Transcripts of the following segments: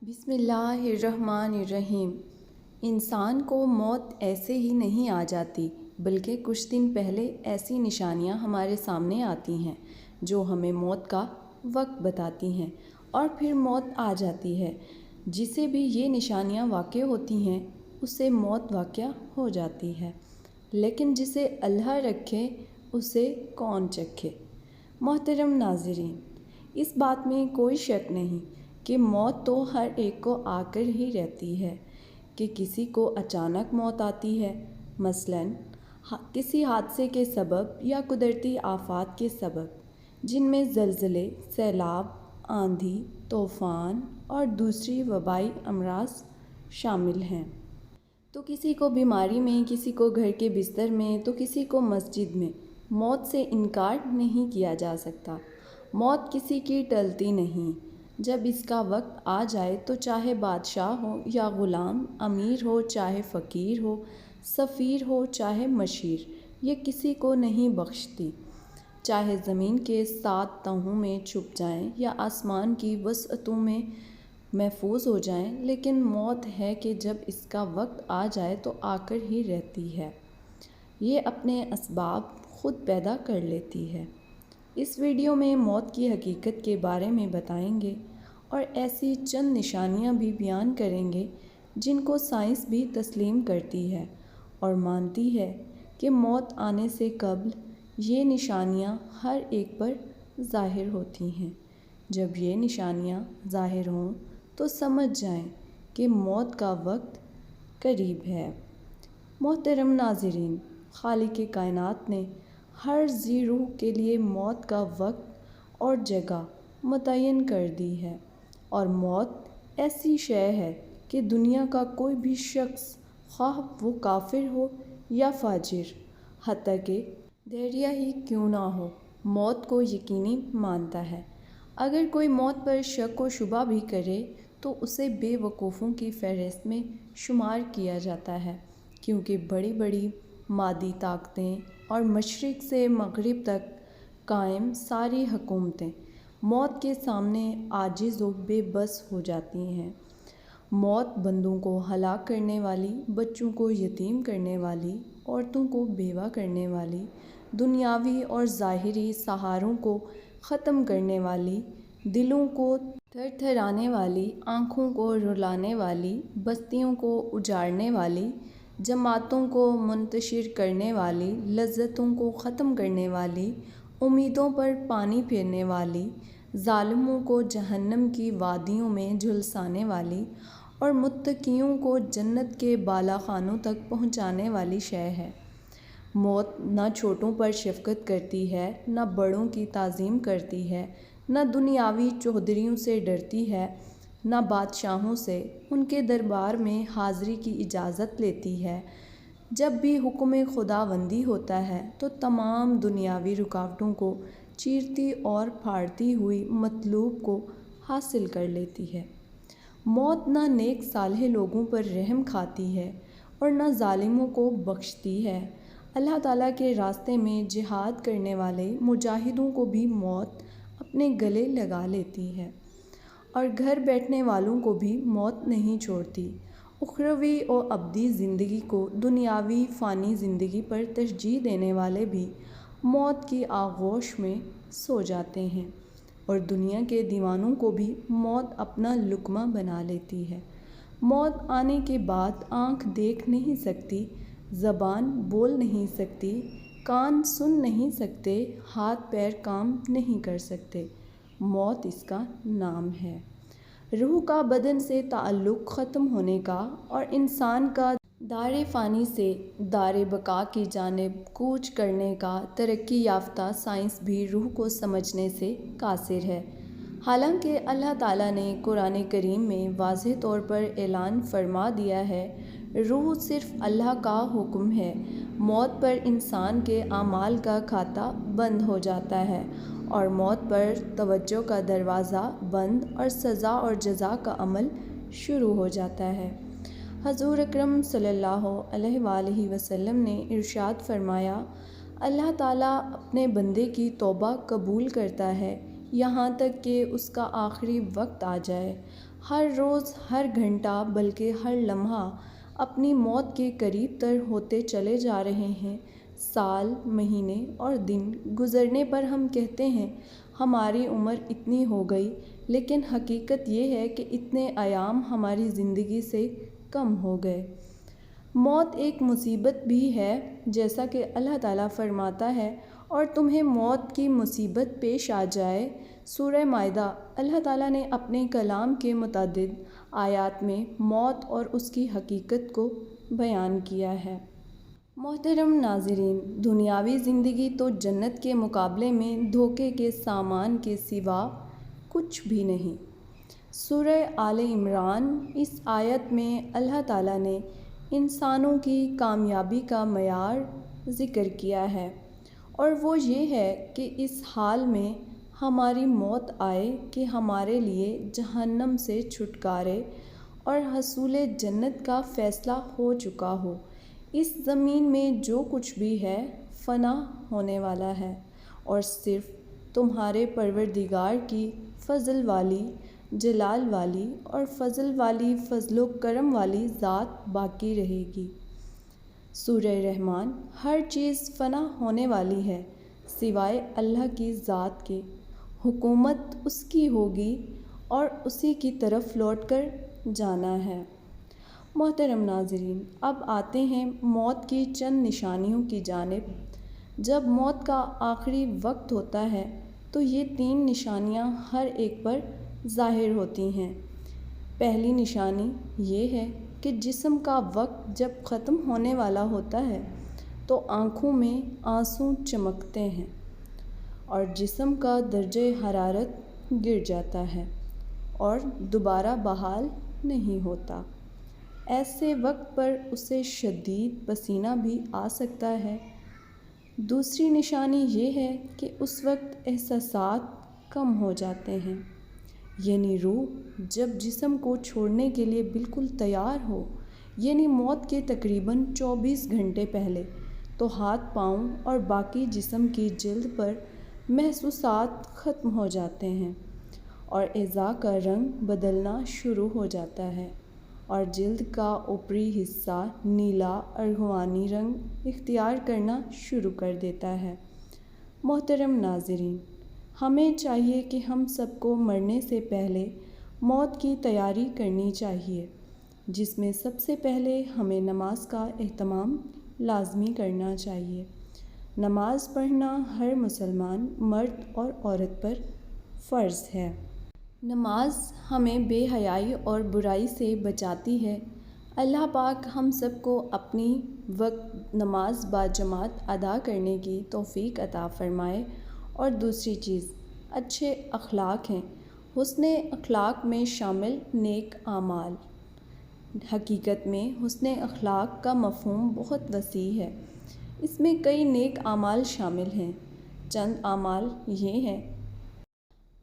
بسم اللہ الرحمن الرحیم۔ انسان کو موت ایسے ہی نہیں آ جاتی، بلکہ کچھ دن پہلے ایسی نشانیاں ہمارے سامنے آتی ہیں جو ہمیں موت کا وقت بتاتی ہیں، اور پھر موت آ جاتی ہے۔ جسے بھی یہ نشانیاں واقع ہوتی ہیں اسے موت واقع ہو جاتی ہے، لیکن جسے اللہ رکھے اسے کون چکھے۔ محترم ناظرین، اس بات میں کوئی شک نہیں کہ موت تو ہر ایک کو آ کر ہی رہتی ہے، کہ کسی کو اچانک موت آتی ہے، مثلاً کسی حادثے کے سبب یا قدرتی آفات کے سبب، جن میں زلزلے، سیلاب، آندھی، طوفان اور دوسری وبائی امراض شامل ہیں۔ تو کسی کو بیماری میں، کسی کو گھر کے بستر میں، تو کسی کو مسجد میں۔ موت سے انکار نہیں کیا جا سکتا۔ موت کسی کی ٹلتی نہیں۔ جب اس کا وقت آ جائے تو چاہے بادشاہ ہو یا غلام، امیر ہو چاہے فقیر ہو، سفیر ہو چاہے مشیر، یہ کسی کو نہیں بخشتی۔ چاہے زمین کے 7 تہوں میں چھپ جائیں یا آسمان کی وسعتوں میں محفوظ ہو جائیں، لیکن موت ہے کہ جب اس کا وقت آ جائے تو آ کر ہی رہتی ہے۔ یہ اپنے اسباب خود پیدا کر لیتی ہے۔ اس ویڈیو میں موت کی حقیقت کے بارے میں بتائیں گے اور ایسی چند نشانیاں بھی بیان کریں گے جن کو سائنس بھی تسلیم کرتی ہے اور مانتی ہے کہ موت آنے سے قبل یہ نشانیاں ہر ایک پر ظاہر ہوتی ہیں۔ جب یہ نشانیاں ظاہر ہوں تو سمجھ جائیں کہ موت کا وقت قریب ہے۔ محترم ناظرین، خالق کائنات نے ہر ذی روح کے لیے موت کا وقت اور جگہ متعین کر دی ہے، اور موت ایسی شے ہے کہ دنیا کا کوئی بھی شخص، خواہ وہ کافر ہو یا فاجر، حتیٰ کہ دھیریہ ہی کیوں نہ ہو، موت کو یقینی مانتا ہے۔ اگر کوئی موت پر شک و شبہ بھی کرے تو اسے بے وقوفوں کی فہرست میں شمار کیا جاتا ہے، کیونکہ بڑی بڑی مادی طاقتیں اور مشرق سے مغرب تک قائم ساری حکومتیں موت کے سامنے عاجز و بے بس ہو جاتی ہیں۔ موت بندوں کو ہلاک کرنے والی، بچوں کو یتیم کرنے والی، عورتوں کو بیوہ کرنے والی، دنیاوی اور ظاہری سہاروں کو ختم کرنے والی، دلوں کو تھر تھرانے والی، آنکھوں کو رلانے والی، بستیوں کو اجاڑنے والی، جماعتوں کو منتشر کرنے والی، لذتوں کو ختم کرنے والی، امیدوں پر پانی پھیرنے والی، ظالموں کو جہنم کی وادیوں میں جھلسانے والی، اور متقیوں کو جنت کے بالا خانوں تک پہنچانے والی شے ہے۔ موت نہ چھوٹوں پر شفقت کرتی ہے، نہ بڑوں کی تعظیم کرتی ہے، نہ دنیاوی چودھریوں سے ڈرتی ہے، نہ بادشاہوں سے ان کے دربار میں حاضری کی اجازت لیتی ہے۔ جب بھی حکم خداوندی ہوتا ہے تو تمام دنیاوی رکاوٹوں کو چیرتی اور پھاڑتی ہوئی مطلوب کو حاصل کر لیتی ہے۔ موت نہ نیک صالح لوگوں پر رحم کھاتی ہے اور نہ ظالموں کو بخشتی ہے۔ اللہ تعالیٰ کے راستے میں جہاد کرنے والے مجاہدوں کو بھی موت اپنے گلے لگا لیتی ہے، اور گھر بیٹھنے والوں کو بھی موت نہیں چھوڑتی۔ اخروی و ابدی زندگی کو دنیاوی فانی زندگی پر ترجیح دینے والے بھی موت کی آغوش میں سو جاتے ہیں، اور دنیا کے دیوانوں کو بھی موت اپنا لقمہ بنا لیتی ہے۔ موت آنے کے بعد آنکھ دیکھ نہیں سکتی، زبان بول نہیں سکتی، کان سن نہیں سکتے، ہاتھ پیر کام نہیں کر سکتے، موت اس کا نام ہے۔ روح کا بدن سے تعلق ختم ہونے کا اور انسان کا دار فانی سے دار بقا کی جانب کوچ کرنے کا ترقی یافتہ سائنس بھی روح کو سمجھنے سے قاصر ہے۔ حالانکہ اللہ تعالیٰ نے قرآن کریم میں واضح طور پر اعلان فرما دیا ہے، روح صرف اللہ کا حکم ہے۔ موت پر انسان کے اعمال کا کھاتہ بند ہو جاتا ہے، اور موت پر توجہ کا دروازہ بند اور سزا اور جزا کا عمل شروع ہو جاتا ہے۔ حضور اکرم صلی اللہ علیہ وآلہ وسلم نے ارشاد فرمایا، اللہ تعالیٰ اپنے بندے کی توبہ قبول کرتا ہے یہاں تک کہ اس کا آخری وقت آ جائے۔ ہر روز، ہر گھنٹہ، بلکہ ہر لمحہ اپنی موت کے قریب تر ہوتے چلے جا رہے ہیں۔ سال، مہینے اور دن گزرنے پر ہم کہتے ہیں ہماری عمر اتنی ہو گئی، لیکن حقیقت یہ ہے کہ اتنے ایام ہماری زندگی سے کم ہو گئے۔ موت ایک مصیبت بھی ہے، جیسا کہ اللہ تعالیٰ فرماتا ہے، اور تمہیں موت کی مصیبت پیش آ جائے۔ سورہ مائدہ۔ اللہ تعالیٰ نے اپنے کلام کے متعدد آیات میں موت اور اس کی حقیقت کو بیان کیا ہے۔ محترم ناظرین، دنیاوی زندگی تو جنت کے مقابلے میں دھوکے کے سامان کے سوا کچھ بھی نہیں۔ سورہ آل عمران۔ اس آیت میں اللہ تعالیٰ نے انسانوں کی کامیابی کا معیار ذکر کیا ہے، اور وہ یہ ہے کہ اس حال میں ہماری موت آئے کہ ہمارے لیے جہنم سے چھٹکارے اور حصول جنت کا فیصلہ ہو چکا ہو۔ اس زمین میں جو کچھ بھی ہے فنا ہونے والا ہے، اور صرف تمہارے پروردگار کی فضل والی، جلال والی اور فضل والی، فضل و کرم والی ذات باقی رہے گی۔ سورہ رحمان۔ ہر چیز فنا ہونے والی ہے سوائے اللہ کی ذات کے۔ حکومت اس کی ہوگی اور اسی کی طرف لوٹ کر جانا ہے۔ محترم ناظرین، اب آتے ہیں موت کی چند نشانیوں کی جانب۔ جب موت کا آخری وقت ہوتا ہے تو یہ 3 نشانیاں ہر ایک پر ظاہر ہوتی ہیں۔ پہلی نشانی یہ ہے کہ جسم کا وقت جب ختم ہونے والا ہوتا ہے تو آنکھوں میں آنسو چمکتے ہیں اور جسم کا درجہ حرارت گر جاتا ہے اور دوبارہ بحال نہیں ہوتا۔ ایسے وقت پر اسے شدید پسینہ بھی آ سکتا ہے۔ دوسری نشانی یہ ہے کہ اس وقت احساسات کم ہو جاتے ہیں، یعنی روح جب جسم کو چھوڑنے کے لیے بالکل تیار ہو، یعنی موت کے تقریباً 24 گھنٹے پہلے، تو ہاتھ پاؤں اور باقی جسم کی جلد پر محسوسات ختم ہو جاتے ہیں اور اعضاء کا رنگ بدلنا شروع ہو جاتا ہے اور جلد کا اوپری حصہ نیلا ارغوانی رنگ اختیار کرنا شروع کر دیتا ہے۔ محترم ناظرین، ہمیں چاہیے کہ ہم سب کو مرنے سے پہلے موت کی تیاری کرنی چاہیے، جس میں سب سے پہلے ہمیں نماز کا اہتمام لازمی کرنا چاہیے۔ نماز پڑھنا ہر مسلمان مرد اور عورت پر فرض ہے۔ نماز ہمیں بے حیائی اور برائی سے بچاتی ہے۔ اللہ پاک ہم سب کو اپنی وقت نماز باجماعت ادا کرنے کی توفیق عطا فرمائے۔ اور دوسری چیز اچھے اخلاق ہیں۔ حسن اخلاق میں شامل نیک اعمال۔ حقیقت میں حسن اخلاق کا مفہوم بہت وسیع ہے۔ اس میں کئی نیک اعمال شامل ہیں۔ چند اعمال یہ ہیں: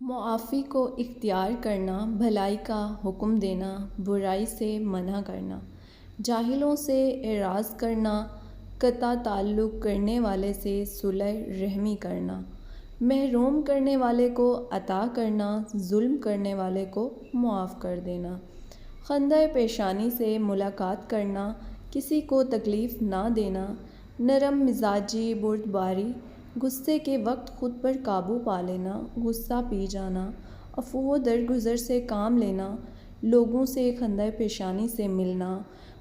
معافی کو اختیار کرنا، بھلائی کا حکم دینا، برائی سے منع کرنا، جاہلوں سے اعراض کرنا، قطع تعلق کرنے والے سے صلح رحمی کرنا، محروم کرنے والے کو عطا کرنا، ظلم کرنے والے کو معاف کر دینا، خندۂ پیشانی سے ملاقات کرنا، کسی کو تکلیف نہ دینا، نرم مزاجی، بردباری، غصے کے وقت خود پر قابو پا لینا، غصہ پی جانا، عفو و درگزر سے کام لینا، لوگوں سے خندۂ پیشانی سے ملنا،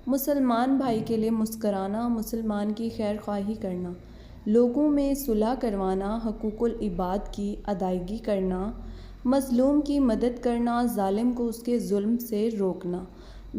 مسلمان بھائی کے لیے مسکرانا، مسلمان کی خیر خواہی کرنا، لوگوں میں صلح کروانا، حقوق العباد کی ادائیگی کرنا، مظلوم کی مدد کرنا، ظالم کو اس کے ظلم سے روکنا،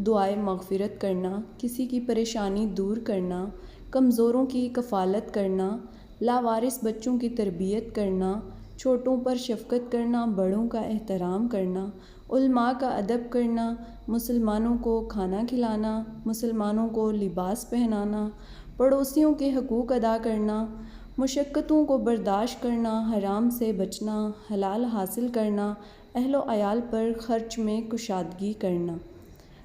دعائے مغفرت کرنا، کسی کی پریشانی دور کرنا، کمزوروں کی کفالت کرنا، لاوارث بچوں کی تربیت کرنا، چھوٹوں پر شفقت کرنا، بڑوں کا احترام کرنا، علماء کا ادب کرنا، مسلمانوں کو کھانا کھلانا، مسلمانوں کو لباس پہنانا، پڑوسیوں کے حقوق ادا کرنا، مشقتوں کو برداشت کرنا، حرام سے بچنا، حلال حاصل کرنا، اہل و عیال پر خرچ میں کشادگی کرنا۔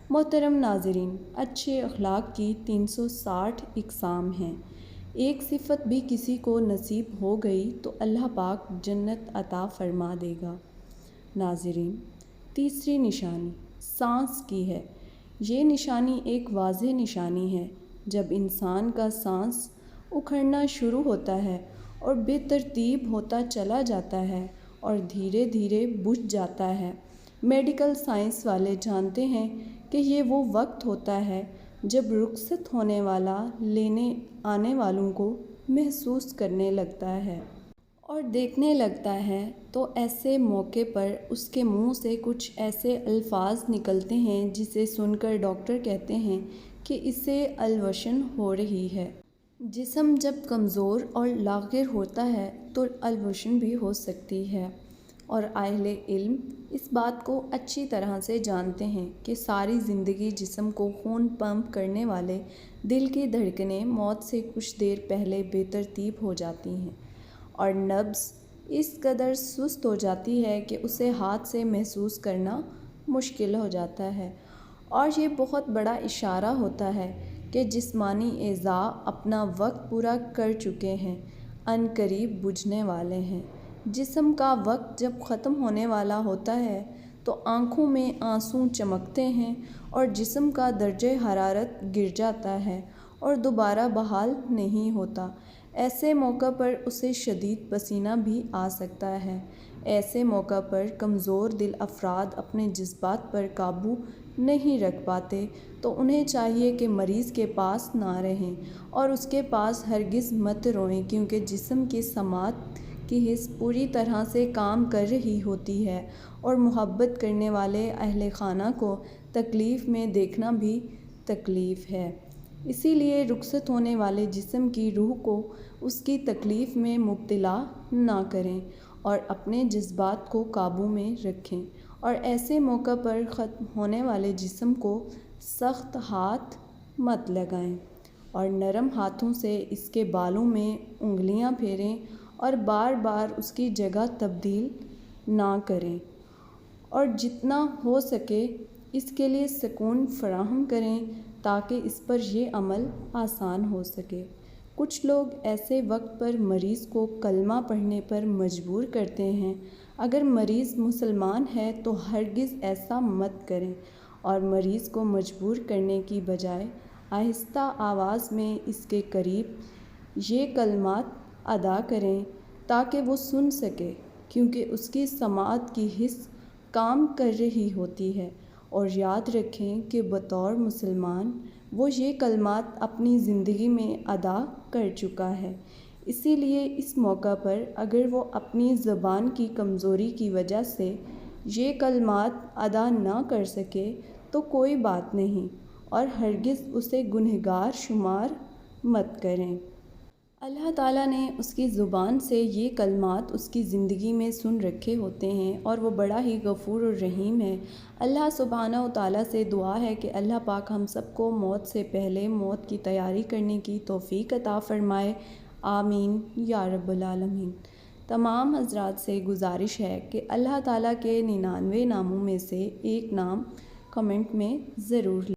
محترم ناظرین، اچھے اخلاق کی 360 اقسام ہیں۔ ایک صفت بھی کسی کو نصیب ہو گئی تو اللہ پاک جنت عطا فرما دے گا۔ ناظرین، تیسری نشانی سانس کی ہے۔ یہ نشانی ایک واضح نشانی ہے۔ جب انسان کا سانس اکھڑنا شروع ہوتا ہے اور بے ترتیب ہوتا چلا جاتا ہے اور دھیرے دھیرے بجھ جاتا ہے، میڈیکل سائنس والے جانتے ہیں کہ یہ وہ وقت ہوتا ہے جب رخصت ہونے والا لینے آنے والوں کو محسوس کرنے لگتا ہے اور دیکھنے لگتا ہے، تو ایسے موقع پر اس کے منہ سے کچھ ایسے الفاظ نکلتے ہیں جسے سن کر ڈاکٹر کہتے ہیں کہ اسے الوشن ہو رہی ہے۔ جسم جب کمزور اور لاغر ہوتا ہے تو الوشن بھی ہو سکتی ہے، اور اہل علم اس بات کو اچھی طرح سے جانتے ہیں کہ ساری زندگی جسم کو خون پمپ کرنے والے دل کی دھڑکنیں موت سے کچھ دیر پہلے بے ترتیب ہو جاتی ہیں اور نبض اس قدر سست ہو جاتی ہے کہ اسے ہاتھ سے محسوس کرنا مشکل ہو جاتا ہے، اور یہ بہت بڑا اشارہ ہوتا ہے کہ جسمانی اعضاء اپنا وقت پورا کر چکے ہیں، عنقریب بجھنے والے ہیں۔ جسم کا وقت جب ختم ہونے والا ہوتا ہے تو آنکھوں میں آنسو چمکتے ہیں اور جسم کا درجہ حرارت گر جاتا ہے اور دوبارہ بحال نہیں ہوتا۔ ایسے موقع پر اسے شدید پسینہ بھی آ سکتا ہے۔ ایسے موقع پر کمزور دل افراد اپنے جذبات پر قابو نہیں رکھ پاتے تو انہیں چاہیے کہ مریض کے پاس نہ رہیں اور اس کے پاس ہرگز مت روئیں، کیونکہ جسم کی سماعت کی حس پوری طرح سے کام کر رہی ہوتی ہے اور محبت کرنے والے اہل خانہ کو تکلیف میں دیکھنا بھی تکلیف ہے۔ اسی لیے رخصت ہونے والے جسم کی روح کو اس کی تکلیف میں مبتلا نہ کریں اور اپنے جذبات کو قابو میں رکھیں، اور ایسے موقع پر ختم ہونے والے جسم کو سخت ہاتھ مت لگائیں اور نرم ہاتھوں سے اس کے بالوں میں انگلیاں پھیریں اور بار بار اس کی جگہ تبدیل نہ کریں، اور جتنا ہو سکے اس کے لیے سکون فراہم کریں تاکہ اس پر یہ عمل آسان ہو سکے۔ کچھ لوگ ایسے وقت پر مریض کو کلمہ پڑھنے پر مجبور کرتے ہیں۔ اگر مریض مسلمان ہے تو ہرگز ایسا مت کریں اور مریض کو مجبور کرنے کی بجائے آہستہ آواز میں اس کے قریب یہ کلمات ادا کریں تاکہ وہ سن سکے، کیونکہ اس کی سماعت کی حس کام کر رہی ہوتی ہے، اور یاد رکھیں کہ بطور مسلمان وہ یہ کلمات اپنی زندگی میں ادا کر چکا ہے۔ اسی لیے اس موقع پر اگر وہ اپنی زبان کی کمزوری کی وجہ سے یہ کلمات ادا نہ کر سکے تو کوئی بات نہیں، اور ہرگز اسے گنہگار شمار مت کریں۔ اللہ تعالیٰ نے اس کی زبان سے یہ کلمات اس کی زندگی میں سن رکھے ہوتے ہیں، اور وہ بڑا ہی غفور الرحیم ہے۔ اللہ سبحانہ و تعالیٰ سے دعا ہے کہ اللہ پاک ہم سب کو موت سے پہلے موت کی تیاری کرنے کی توفیق عطا فرمائے، آمین یا رب العالمین۔ تمام حضرات سے گزارش ہے کہ اللہ تعالیٰ کے 99 ناموں میں سے ایک نام کمنٹ میں ضرور لیں۔